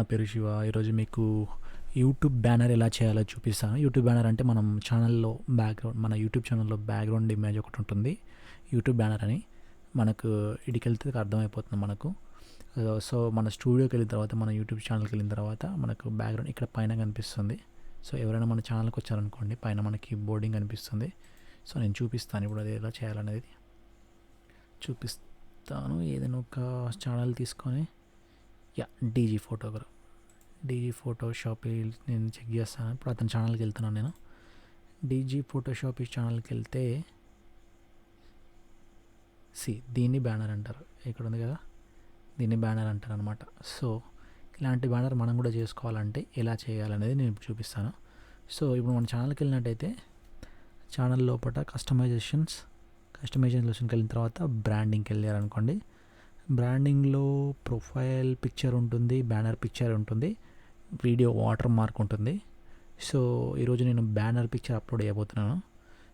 నా పేరు శివ. ఈరోజు మీకు యూట్యూబ్ బ్యానర్ ఎలా చేయాలో చూపిస్తాను. యూట్యూబ్ బ్యానర్ అంటే మనం ఛానల్లో మన యూట్యూబ్ ఛానల్లో బ్యాక్గ్రౌండ్ ఇమేజ్ ఒకటి ఉంటుంది, యూట్యూబ్ బ్యానర్ అని. మనకు ఇడికెళ్తే అర్థమైపోతుంది మనకు. సో మన స్టూడియోకి వెళ్ళిన తర్వాత, మన యూట్యూబ్ ఛానల్కి వెళ్ళిన తర్వాత మనకు బ్యాక్గ్రౌండ్ ఇక్కడ పైన కనిపిస్తుంది. సో ఎవరైనా మన ఛానల్కి వచ్చారనుకోండి, పైన మనకి బోర్డింగ్ కనిపిస్తుంది. సో నేను చూపిస్తాను ఇప్పుడు అది ఎలా చేయాలనేది చూపిస్తాను. ఏదైనా ఒక ఛానల్ తీసుకొని డీజీ ఫోటోషాప్ నేను చెక్ చేస్తాను. ఇప్పుడు అతని ఛానల్కి వెళ్తున్నాను. నేను డీజీ ఫోటోషాప్ ఛానల్కి వెళ్తే దీన్ని బ్యానర్ అంటారు. ఇక్కడ ఉంది కదా, దీన్ని బ్యానర్ అంటారు అనమాట. సో ఇలాంటి బ్యానర్ మనం కూడా చేసుకోవాలంటే ఎలా చేయాలనేది నేను చూపిస్తాను. సో ఇప్పుడు మన ఛానల్కి వెళ్ళినట్టయితే ఛానల్ లోపల కస్టమైజేషన్కి వెళ్ళిన తర్వాత బ్రాండింగ్కి వెళ్ళారనుకోండి. బ్రాండింగ్లో ప్రొఫైల్ పిక్చర్ ఉంటుంది, బ్యానర్ పిక్చర్ ఉంటుంది, వీడియో వాటర్ మార్క్ ఉంటుంది. సో ఈరోజు నేను బ్యానర్ పిక్చర్ అప్లోడ్ చేయబోతున్నాను.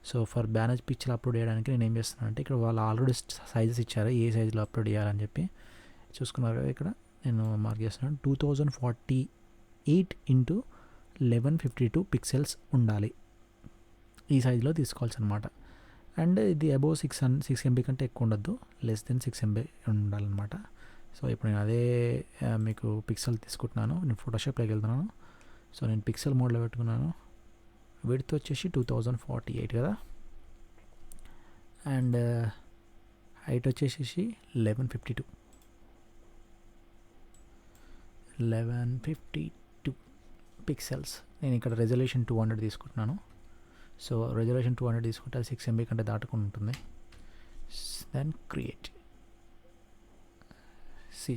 So for banner picture upload చేయడానికి నేను ఏం చేస్తున్నాను అంటే, ఇక్కడ వాళ్ళు ఆల్రెడీ సైజెస్ ఇచ్చారు, ఏ సైజులో అప్లోడ్ చేయాలని చెప్పి చూసుకున్నారు కదా. ఇక్కడ నేను మార్క్ చేస్తున్నాను 2048x1152 పిక్సెల్స్ ఉండాలి. ఈ సైజులో తీసుకోవాల్సి అనమాట. అండ్ ఇది అబోవ్ 6 MB కంటే ఎక్కువ ఉండద్దు, లెస్ దెన్ 6 MB ఉండాలన్నమాట. సో ఇప్పుడు నేను అదే మీకు పిక్సెల్ తీసుకుంటున్నాను. నేను ఫోటోషాప్లోకి వెళ్తున్నాను. సో నేను పిక్సెల్ మోడ్లో పెట్టుకున్నాను. విడ్త్ వచ్చేసి 2048 కదా, అండ్ హైట్ వచ్చేసి 1152 పిక్సెల్స్. నేను ఇక్కడ రెజల్యూషన్ 200 తీసుకుంటున్నాను. సో రెజల్యూషన్ 200 తీసుకుంటే అది 6 MB కంటే దాటుకుని ఉంటుంది. దెన్ క్రియేట్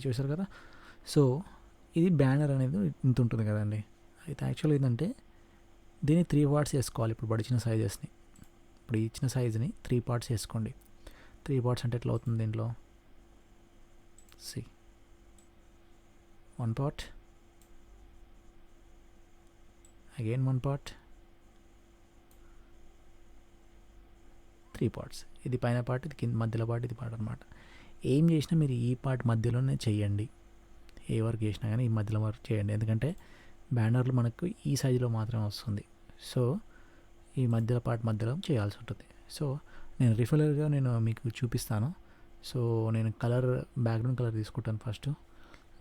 చూసారు కదా. సో ఇది బ్యానర్ అనేది ఇంత ఉంటుంది కదండి. అయితే యాక్చువల్గా ఏంటంటే దీన్ని 3 పార్ట్స్ చేసుకోవాలి. ఇప్పుడు ఇచ్చిన సైజ్ని 3 పార్ట్స్ చేసుకోండి. 3 పార్ట్స్ అంటే ఎట్లా అవుతుంది? దీంట్లో 1 part, again 1 part, 3 parts. ఇది పైన పార్ట్, ఇది కింద మధ్యలో పార్ట్, ఇది పార్ట్ అనమాట. ఏం చేసినా మీరు ఈ పార్ట్ మధ్యలోనే చేయండి. ఏ వర్క్ చేసినా కానీ ఈ మధ్యలో వర్క్ చేయండి, ఎందుకంటే బ్యానర్లు మనకు ఈ సైజులో మాత్రమే వస్తుంది. సో ఈ పార్ట్ మధ్యలో చేయాల్సి ఉంటుంది. సో నేను రిఫరెల్గా మీకు చూపిస్తాను. సో నేను బ్యాక్గ్రౌండ్ కలర్ తీసుకుంటాను. ఫస్ట్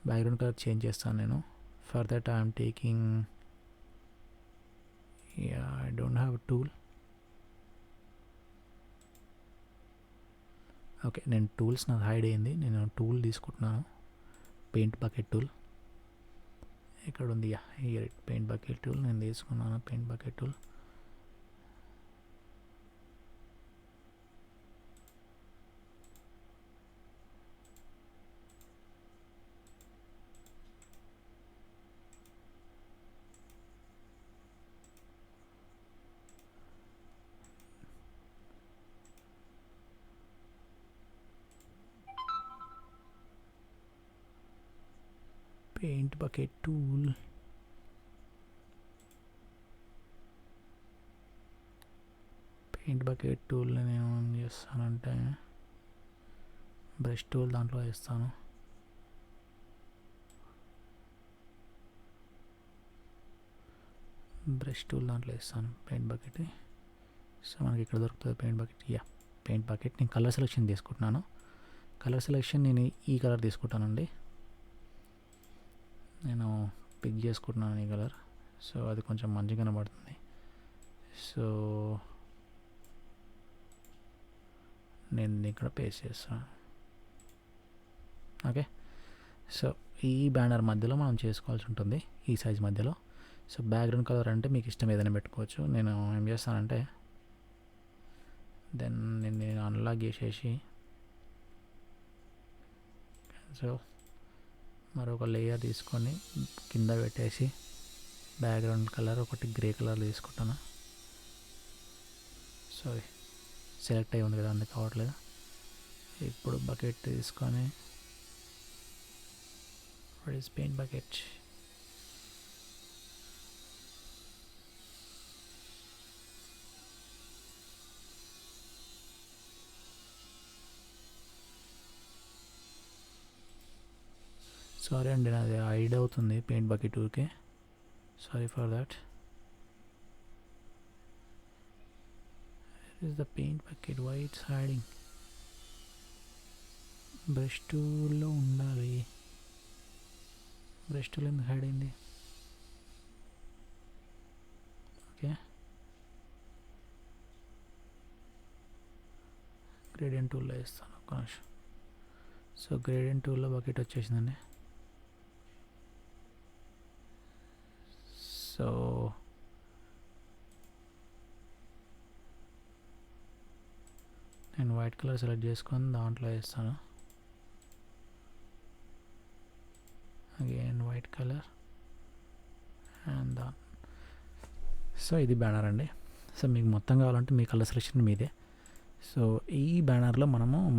బ్యాక్గ్రౌండ్ కలర్ చేంజ్ చేస్తాను నేను. For that I'm taking I don't have tool. Okay, నేను టూల్స్ నాకు హైడ్ అయింది. నేను టూల్ తీసుకుంటున్నాను, పెయింట్ బకెట్ టూల్. ఎక్కడ ఉంది? హియర్, పెయింట్ బకెట్ టూల్ నేను తీసుకున్నాను. Paint bucket tool. Paint bucket tool, నేను ఏం చేస్తానంటే బ్రష్ టూల్ దాంట్లో వేస్తాను. Paint bucket. సో మనకి ఇక్కడ దొరుకుతుంది పెయింట్ బకెట్. Paint bucket. నేను కలర్ సెలెక్షన్ తీసుకుంటున్నాను. నేను ఈ కలర్ తీసుకుంటానండి. నేను పిక్ చేసుకుంటున్నాను ఈ కలర్. సో అది కొంచెం మంచిగా కనబడుతుంది. సో నేను ఇక్కడ పేస్ట్ చేస్తాను. ఓకే, సో ఈ బ్యానర్ మధ్యలో మనం చేసుకోవాల్సి ఉంటుంది, ఈ సైజ్ మధ్యలో. సో బ్యాక్గ్రౌండ్ కలర్ అంటే మీకు ఇష్టం ఏదైనా పెట్టుకోవచ్చు. నేను ఏం చేస్తానంటే నేను అన్లాక్ చేసేసి, సో మరొక లేయర్ తీసుకొని కింద పెట్టేసి బ్యాక్గ్రౌండ్ కలర్ ఒకటి గ్రే కలర్ తీసుకుంటాను. సారీ, సెలెక్ట్ అయ్యి ఉంది కదా, అందుకు కావట్లేదు. ఇప్పుడు బకెట్ తీసుకొని పెయింట్ బకెట్. సారీ అండి, నాది హైడ్ అవుతుంది పెయింట్ బకెట్ ఊరికే, sorry for that. Is the paint bucket, why it's hiding? Brush టూల్లో ఉండాలి, బ్రష్ టూల్ ఎందుకు హైడ్ అయింది? ఓకే, గ్రేడియంట్ టూల్లో వేస్తాను ఒక నిమిషం. సో గ్రేడియంట్ టూల్లో బకెట్ వచ్చేసిందండి. సో నేను వైట్ కలర్ సెలెక్ట్ చేసుకొని దాంట్లో వేస్తాను. Again white colour and that. So ఇది బ్యానర్ అండి. సో మీకు మొత్తం కావాలంటే మీ కలర్ సెలెక్షన్ మీదే. సో ఈ బ్యానర్లో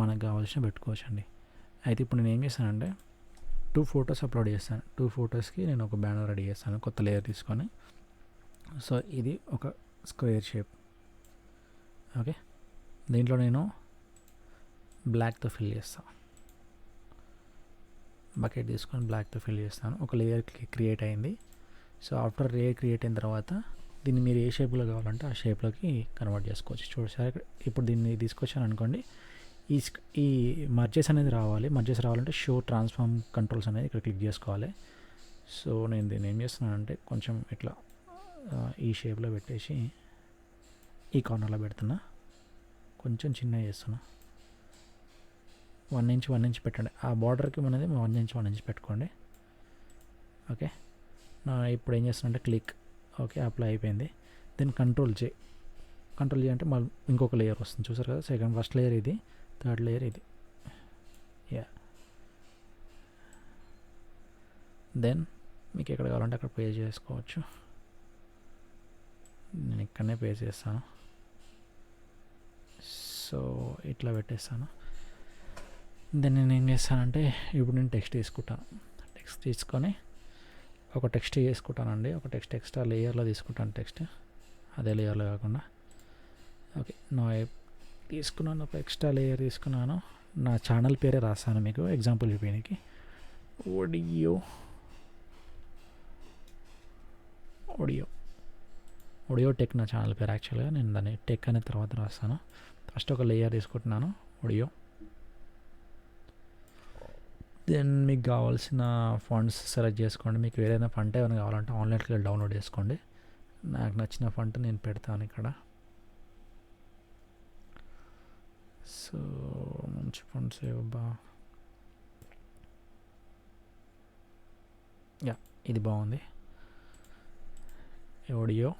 మనకు కావాల్సిన పెట్టుకోవచ్చు అండి. అయితే ఇప్పుడు నేను ఏం చేస్తానంటే 2 ఫొటోస్ అప్లోడ్ చేస్తాను. 2 ఫొటోస్కి నేను ఒక బ్యానర్ రెడీ చేస్తాను కొత్త లేయర్ తీసుకొని. సో ఇది ఒక స్క్వేర్ షేప్. ఓకే, దీంట్లో నేను బ్లాక్తో ఫిల్ చేస్తాను. బకెట్ తీసుకొని బ్లాక్తో ఫిల్ చేస్తాను. ఒక లేయర్ క్రియేట్ అయింది. సో ఆఫ్టర్ లేయర్ క్రియేట్ అయిన తర్వాత దీన్ని మీరు ఏ షేప్లో కావాలంటే ఆ షేప్లోకి కన్వర్ట్ చేసుకోవచ్చు. చూడండి, ఇప్పుడు దీన్ని తీసుకొచ్చాను అనుకోండి, ఈ మర్జెస్ అనేది రావాలి. మర్జెస్ రావాలంటే షో ట్రాన్స్ఫార్మ్ కంట్రోల్స్ అనేది ఇక్కడ క్లిక్ చేసుకోవాలి. సో నేను దీన్ని ఏం చేస్తున్నానంటే కొంచెం ఇట్లా ఈ షేప్లో పెట్టేసి ఈ కార్నర్లో పెడుతున్నా, కొంచెం చిన్నగా చేస్తున్నా. 1 ఇంచ్ 1 ఇంచ్ పెట్టండి. ఆ బార్డర్కి మనది 1 ఇంచ్ 1 ఇంచ్ పెట్టుకోండి. ఓకే, ఇప్పుడు ఏం చేస్తున్నా క్లిక్. ఓకే, అప్లై అయిపోయింది. దెన్ కంట్రోల్ జే అంటే మళ్ళీ ఇంకొక లేయర్ వస్తుంది. చూసారు కదా, ఫస్ట్ లేయర్ ఇది, థర్డ్ లేయర్ ఇది. యా, దెన్ మీకు ఎక్కడ కావాలంటే అక్కడ పే చేసుకోవచ్చు. నేను ఇక్కడనే పే చేస్తాను. సో ఇట్లా పెట్టేస్తాను. దెన్ నేను ఏం చేస్తానంటే ఇప్పుడు నేను టెక్స్ట్ తీసుకుంటాను. టెక్స్ట్ తీసుకొని ఒక టెక్స్ట్ చేసుకుంటానండి. ఒక టెక్స్ట్ ఎక్స్ట్రా లేయర్లో తీసుకుంటాను. టెక్స్ట్ అదే లేయర్లో కాకుండా. ఓకే, నా తీసుకున్నాను, ఒక ఎక్స్ట్రా లేయర్ తీసుకున్నాను. నా ఛానల్ పేరే రాస్తాను మీకు ఎగ్జాంపుల్ చూపించడానికి. ఒడియో టెక్ నా ఛానల్ పేరు. యాక్చువల్గా నేను దాన్ని టెక్ అనే తర్వాత రాస్తాను. ఫస్ట్ ఒక లేయర్ తీసుకుంటున్నాను, ఒడియో. దెన్ మీకు కావాల్సిన ఫండ్స్ సెలెక్ట్ చేసుకోండి. మీకు ఏదైనా ఫంట్ ఏమైనా కావాలంటే ఆన్లైన్లో డౌన్లోడ్ చేసుకోండి. నాకు నచ్చిన ఫంట్ నేను పెడతాను ఇక్కడ. సో మంచి ఫండ్స్ ఏవబ్బా, యా ఇది బాగుంది. ఆడియో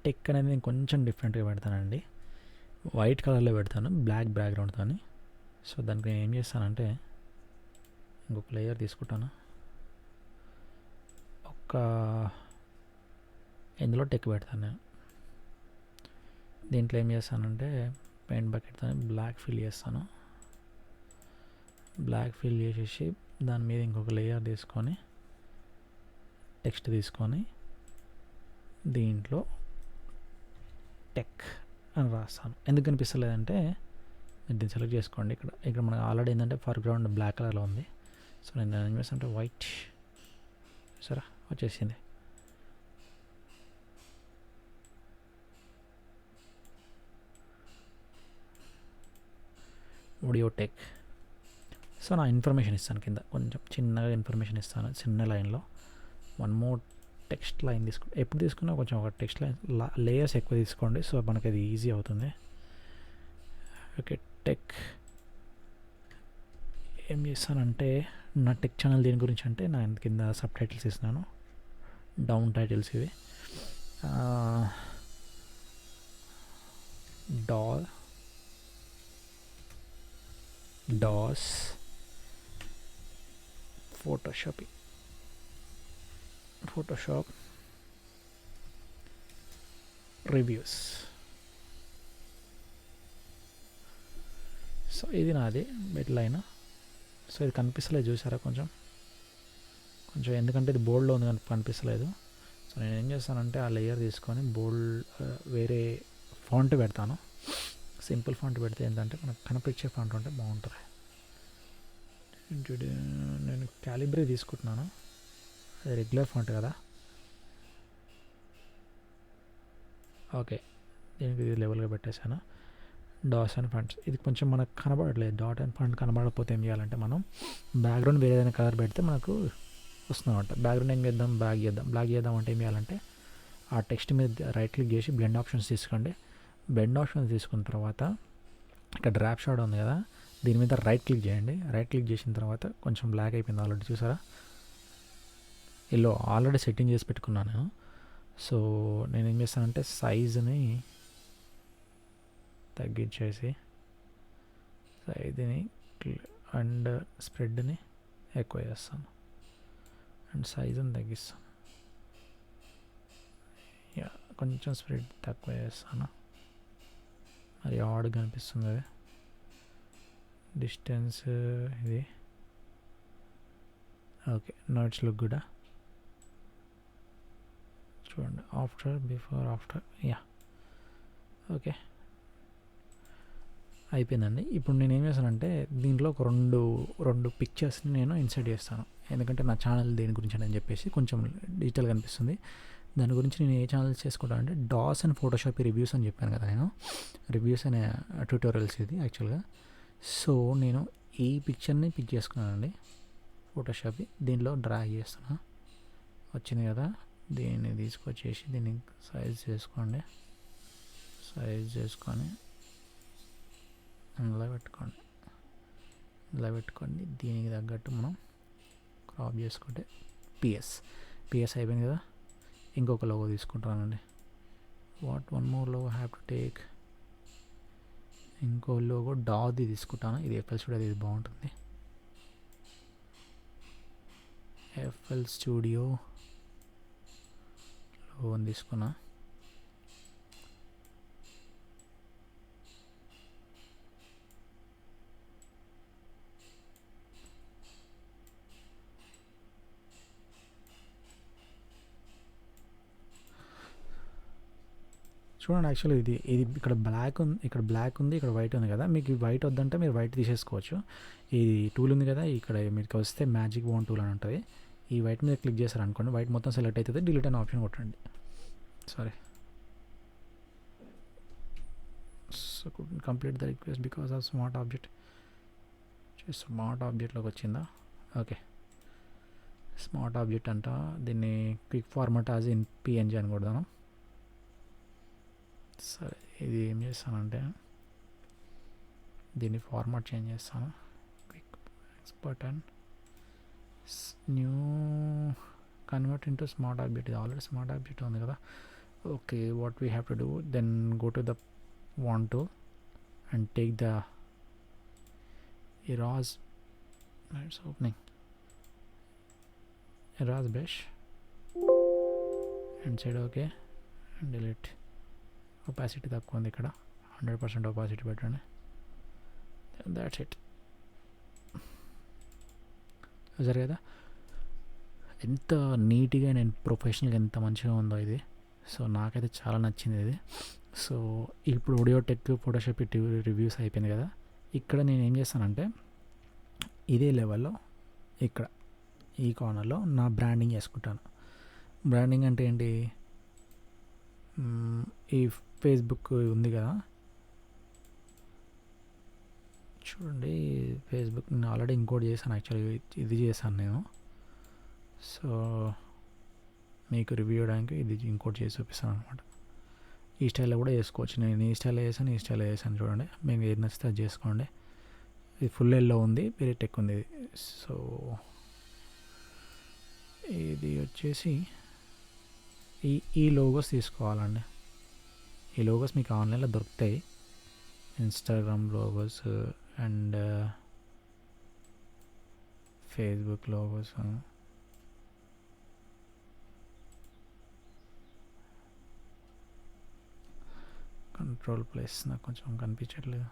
టెక్ అనేది నేను కొంచెం డిఫరెంట్గా పెడతానండి. వైట్ కలర్లో పెడతాను, బ్లాక్ బ్యాక్గ్రౌండ్తో. సో దానికి నేను ఏం చేస్తానంటే ఇంకొక లేయర్ తీసుకుంటాను. ఇందులో టెక్ పెడతాను నేను. దీంట్లో ఏం చేస్తానంటే పెయింట్ బకెట్తో బ్లాక్ ఫిల్ చేస్తాను. బ్లాక్ ఫిల్ చేసేసి దాని మీద ఇంకొక లేయర్ తీసుకొని టెక్స్ట్ తీసుకొని దీంట్లో టెక్ అని రాస్తాను. ఎందుకు కనిపిస్తలేదంటే మీరు దీన్ని సెలెక్ట్ చేసుకోండి. ఇక్కడ మనకు ఆల్రెడీ ఏంటంటే ఫర్గ్రౌండ్ బ్లాక్ కలర్లో ఉంది. సో నేను ఏం చేస్తానంటే వైట్, సరే వచ్చేసింది. Audio tech. సో నా ఇన్ఫర్మేషన్ ఇస్తాను కింద, కొంచెం చిన్నగా ఇన్ఫర్మేషన్ ఇస్తాను చిన్న లైన్లో. 1 మోర్ టెక్స్ట్ లైన్ ఎప్పుడు తీసుకున్నా కొంచెం ఒక టెక్స్ట్ లైన్ లేయర్స్ ఎక్కువ తీసుకోండి. సో మనకి అది ఈజీ అవుతుంది. ఓకే, టెక్ ఏం చేస్తానంటే నా టెక్ ఛానల్ దేని గురించి అంటే నా కింద సబ్ టైటిల్స్ ఇస్తున్నాను, డౌన్ టైటిల్స్ ఇవి. DOS Photoshop reviews. సో ఇది నాది బెడ్ లైన్. సో ఇది కనిపిస్తలేదు చూసారా, కొంచెం ఎందుకంటే ఇది బోల్డ్లో ఉంది కనిపిస్తలేదు. సో నేను ఏం చేస్తానంటే ఆ లేయర్ తీసుకొని వేరే ఫాంట్ పెడతాను. సింపుల్ ఫాంట్ పెడితే ఏంటంటే మనకు కనిపించే ఫాంట్ ఉంటే బాగుంటుంది. నేను క్యాలిబ్రే తీసుకుంటున్నాను, అది రెగ్యులర్ ఫాంట్ కదా. ఓకే, దీనికి ఇది లెవెల్గా పెట్టేశాను. డాట్స్ అండ్ ఫండ్స్ ఇది కొంచెం మనకు కనబడట్లేదు. డాట్ అండ్ ఫండ్ కనబడకపోతే ఏం చేయాలంటే మనం బ్యాక్గ్రౌండ్ వేరే ఏదైనా కలర్ పెడితే మనకు వస్తుందన్నమాట. బ్యాక్గ్రౌండ్ ఏం చేద్దాం, బ్లాక్ చేద్దాం అంటే ఏం చేయాలంటే ఆ టెక్స్ట్ మీద రైట్ క్లిక్ చేసి బ్లెండ్ ఆప్షన్స్ తీసుకోండి. బ్లెండ్ ఆప్షన్స్ తీసుకున్న తర్వాత ఇక్కడ డ్రాప్ షాడో ఉంది కదా, దీని మీద రైట్ క్లిక్ చేయండి. రైట్ క్లిక్ చేసిన తర్వాత కొంచెం బ్లాక్ అయిపోయింది ఆల్రెడీ, చూసారా. ఇలా ఆల్రెడీ సెట్టింగ్ చేసి పెట్టుకున్నాను. సో నేను ఏం చేస్తానంటే సైజుని తగ్గించేసి సైజుని అండ్ స్ప్రెడ్ని ఎక్కువ చేస్తాను అండ్ సైజుని తగ్గిస్తాను. యా, కొంచెం స్ప్రెడ్ తక్కువ చేస్తాను, మరి ఆడ్గా కనిపిస్తుంది అది. డిస్టెన్స్ ఇది ఓకే. నోట్స్ లుక్ కూడా చూడండి, after before after. Yeah okay, అయిపోయిందండి. ఇప్పుడు నేను ఏం చేస్తానంటే దీంట్లో ఒక రెండు పిక్చర్స్ని నేను ఇన్సర్ట్ చేస్తాను. ఎందుకంటే నా ఛానల్ దేని గురించి అని చెప్పేసి కొంచెం డిజిటల్ కనిపిస్తుంది. దాని గురించి నేను ఏ ఛానల్స్ చేసుకుంటాను అంటే డాస్ అండ్ ఫోటోషాప్ రివ్యూస్ అని చెప్పాను కదా, నేను రివ్యూస్ అనే ట్యూటోరియల్స్ ఇది యాక్చువల్గా. సో నేను ఈ పిక్చర్ని పిక్ చేసుకున్నానండి, ఫోటోషాప్ దీనిలో డ్రాగ్ చేస్తున్నా. వచ్చింది కదా, దీన్ని తీసుకొచ్చేసి దీన్ని సైజ్ చేసుకొని ఇలా పెట్టుకోండి. దీనికి తగ్గట్టు మనం క్రాప్ చేసుకుంటే పిఎస్ అయిపోయింది కదా. ఇంకొక లోగో తీసుకుంటానండి. One more logo have to take. ఇంకో లోగో డాది తీసుకుంటాను. ఇది ఎఫ్ఎల్ స్టూడియో, ఇది బాగుంటుంది. ఎఫ్ఎల్ స్టూడియో లోగోని తీసుకున్నా. చూడండి, యాక్చువల్లీ ఇది ఇక్కడ బ్లాక్ ఉంది, ఇక్కడ వైట్ ఉంది కదా. మీకు వైట్ వద్దంటే మీరు వైట్ తీసేసుకోవచ్చు. ఇది టూల్ ఉంది కదా, ఇక్కడ మీకు వస్తే మ్యాజిక్ వాండ్ టూల్ అని ఉంటుంది. ఈ వైట్ మీద క్లిక్ చేశారు అనుకోండి, వైట్ మొత్తం సెలెక్ట్ అవుతుంది. డిలీట్ అనే ఆప్షన్ కొట్టండి. Sorry, so complete the request because of smart ఆబ్జెక్ట్లోకి వచ్చిందా. ఓకే, స్మార్ట్ ఆబ్జెక్ట్ అంట. దీన్ని quick format as in PNG అని కొడదాను. సరే, ఇది ఏం చేస్తానంటే దీన్ని ఫార్మాట్ చేంజ్ చేస్తాను. Quick expert and new convert into smart object. ఇది ఆల్రెడీ స్మార్ట్ ఆబ్జెక్ట్ ఉంది కదా. Okay, what we have to do, then go to the wand tool and take the erase brush and said okay and delete. opacity తక్కువ ఉంది ఇక్కడ, 100% opacity పెట్టండి. that's it. చూసారు కదా ఎంత నీట్గా, నేను ప్రొఫెషనల్గా ఎంత మంచిగా ఉందో ఇది. సో నాకైతే చాలా నచ్చింది ఇది. సో ఇప్పుడు ఆడియో టెక్ ఫోటోషాప్ రివ్యూస్ అయిపోయింది కదా. ఇక్కడ నేను ఏం చేస్తానంటే ఇదే లెవెల్లో ఇక్కడ ఈ కార్నర్లో నా బ్రాండింగ్ చేసుకుంటాను. బ్రాండింగ్ అంటే ఏంటి, ఈ ఫేస్బుక్ ఉంది కదా చూడండి, ఫేస్బుక్ నేను ఆల్రెడీ ఇంకోటి చేశాను. యాక్చువల్లీ ఇది చేశాను నేను. సో మీకు రివ్యూ చేయడానికి ఇది ఇంకోటి చేసి చూపిస్తాను అనమాట. ఈ స్టైల్లో కూడా చేసుకోవచ్చు. నేను ఈ స్టైల్లో చేశాను చూడండి. మీకు ఏది నచ్చితే అది చేసుకోండి. ఇది ఫుల్ ఎల్లో ఉంది, వెరీ టెక్ ఉంది ఇది. సో ఇది వచ్చేసి ఈ లోగోస్ తీసుకోవాలండి. ఈ లోగోస్ మీకు ఆన్లైన్లో దొరుకుతాయి, Instagram logos and Facebook logos. Control plus నాకు కొంచెం కనిపించట్లేదు.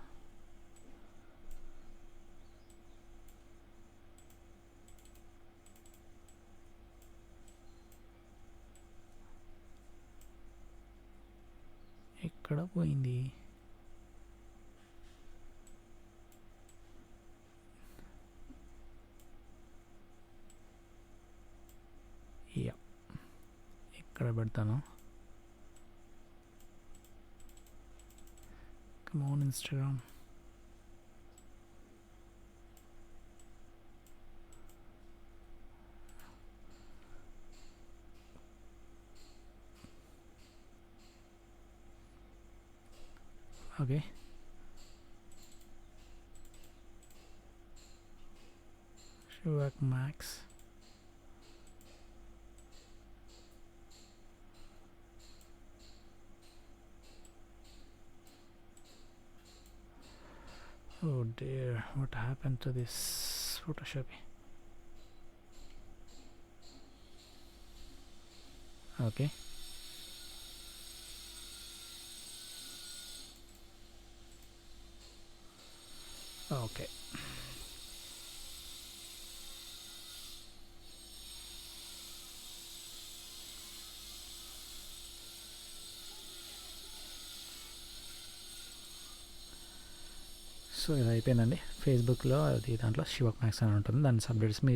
ఎక్కడ పోయింది, యా, ఇక్కడ పెడతాను. Come on Instagram. Okay, Shivak Max. Oh dear, what happened to this Photoshop? Okay. Okay. So ఇది అయిపోయిందండి. ఫేస్బుక్లో అది దాంట్లో శివక్ మ్యాక్స్ అని ఉంటుంది. దాని subjects me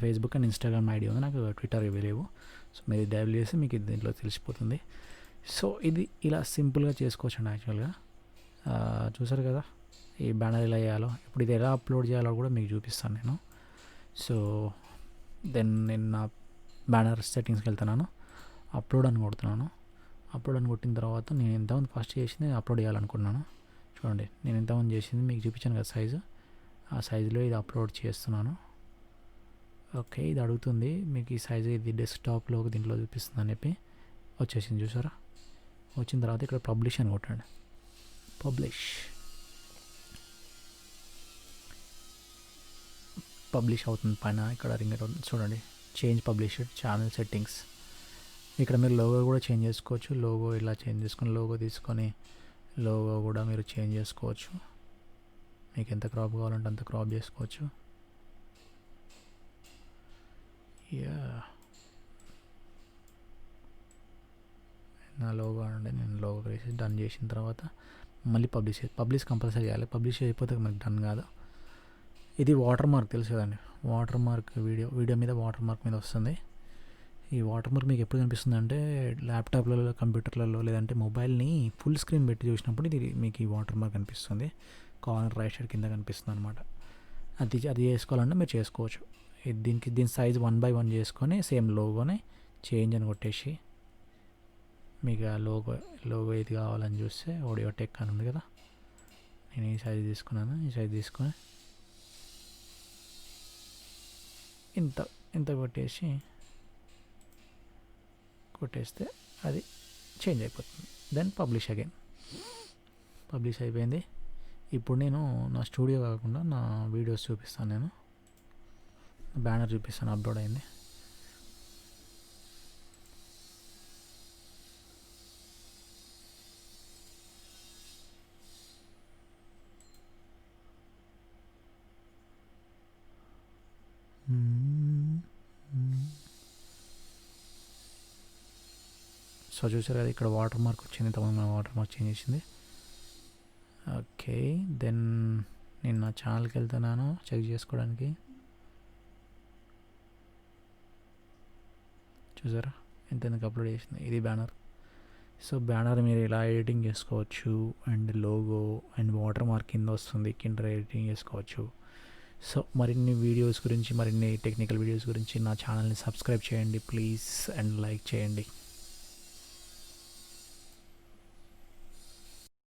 Facebook and Instagram ID ఉంది, నాకు ట్విట్టర్ ఇవి లేవు. సో మీరు డైవ్ చేసి మీకు ఇది దీంట్లో తెలిసిపోతుంది. సో ఇది ఇలా సింపుల్గా చేసుకోవచ్చండి యాక్చువల్గా. చూసారు కదా ఈ బ్యానర్ ఎలా చేయాలో. ఇప్పుడు ఇది ఎలా అప్లోడ్ చేయాలో కూడా మీకు చూపిస్తాను నేను. సో దెన్ నేను నా బ్యానర్ సెట్టింగ్స్కి వెళ్తున్నాను, అప్లోడ్ అని కొడుతున్నాను. అప్లోడ్ అని కొట్టిన తర్వాత నేను ఎంతమంది ఫస్ట్ చేసింది నేను అప్లోడ్ చేయాలనుకున్నాను. చూడండి, నేను ఎంతమంది చేసింది మీకు చూపించాను కదా సైజు, ఆ సైజులో ఇది అప్లోడ్ చేస్తున్నాను. ఓకే, ఇది అడుగుతుంది మీకు ఈ సైజు, ఇది డెస్క్టాప్లో దీంట్లో చూపిస్తుంది అని చెప్పి వచ్చేసింది. చూసారా, వచ్చిన తర్వాత ఇక్కడ పబ్లిష్ అని కొట్టండి. పబ్లిష్ అవుతుంది పైన, ఇక్కడ రింగ్ అవుతుంది చూడండి. Change published channel settings. ఇక్కడ మీరు లోగో కూడా చేంజ్ చేసుకోవచ్చు. లోగో ఇలా చేంజ్ చేసుకొని లోగో తీసుకొని లోగో కూడా మీరు చేంజ్ చేసుకోవచ్చు. మీకు ఎంత క్రాప్ కావాలంటే అంత క్రాప్ చేసుకోవచ్చు. యా, నా లోగో అండి, నేను లోగో వేసి డన్ చేసిన తర్వాత మళ్ళీ పబ్లిష్ కంపల్సరీ చేయాలి. పబ్లిష్ అయిపోతే మనకి డన్ కాదు. ఇది వాటర్ మార్క్ తెలుసు కదండి, వాటర్ మార్క్ వీడియో మీద వాటర్ మార్క్ మీద వస్తుంది. ఈ వాటర్ మార్క్ మీకు ఎప్పుడు కనిపిస్తుంది అంటే ల్యాప్టాప్లలో, కంప్యూటర్లలో, లేదంటే మొబైల్ని ఫుల్ స్క్రీన్ పెట్టి చూసినప్పుడు ఇది మీకు ఈ వాటర్ మార్క్ కనిపిస్తుంది. కార్నర్ రైట్ సైడ్ కింద కనిపిస్తుంది అనమాట. అది చేసుకోవాలంటే మీరు చేసుకోవచ్చు. దీని సైజ్ 1/1 చేసుకొని సేమ్ లోగోని చేంజ్ అని కొట్టేసి మీకు ఆ లోగో ఇది కావాలని చూస్తే ఆడియో టెక్ అని ఉంది కదా, నేను ఈ సైజ్ తీసుకున్నాను. ఈ సైజ్ తీసుకొని ఇంత కొట్టేస్తే అది చేంజ్ అయిపోతుంది. Then publish again. పబ్లిష్ అయిపోయింది. ఇప్పుడు నేను నా స్టూడియో కాకుండా నా వీడియోస్ చూపిస్తాను. నేను బ్యానర్ చూపిస్తాను, అప్లోడ్ అయింది. సో చూసారు కదా, ఇక్కడ వాటర్ మార్క్ వచ్చింది. తమ వాటర్ మార్క్ చేంజ్ చేసింది. ఓకే, దెన్ నేను నా ఛానల్కి వెళ్తున్నాను చెక్ చేసుకోవడానికి. చూసారా ఎంతెందుకు అప్లోడ్ చేసింది. ఇది బ్యానర్. సో బ్యానర్ మీరు ఇలా ఎడిటింగ్ చేసుకోవచ్చు. And logo and water mark కింద వస్తుంది, కింద ఎడిటింగ్ చేసుకోవచ్చు. సో మరిన్ని వీడియోస్ గురించి, మరిన్ని టెక్నికల్ వీడియోస్ గురించి నా ఛానల్ని సబ్స్క్రైబ్ చేయండి ప్లీజ్, అండ్ లైక్ చేయండి.